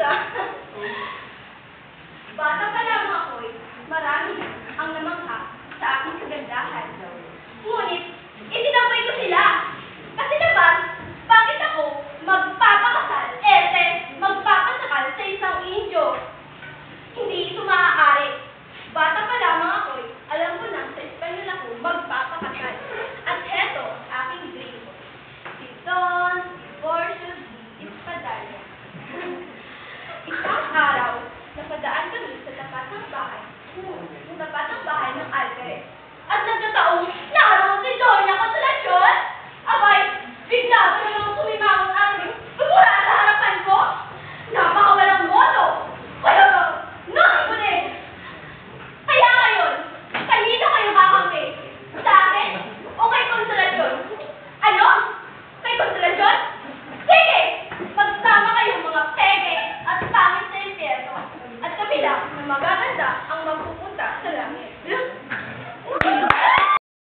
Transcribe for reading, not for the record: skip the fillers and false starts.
talaga. Bata pa lamang ako'y marami ang namangha sa aking kagandahan. Ngunit, itinaboy ko sila. Kasi naman, bakit ako magpapakasal, magpapasakal sa isang Indio? Hindi ito maaari. Bata pa lamang ako'y alam ko na sa Espanyol ako magpapakasal. At heto, aking dream. Si Don, si Porcio, si Espadanya. Isang araw, napadaan kami sa tapat ng bahay. Sa tapat ng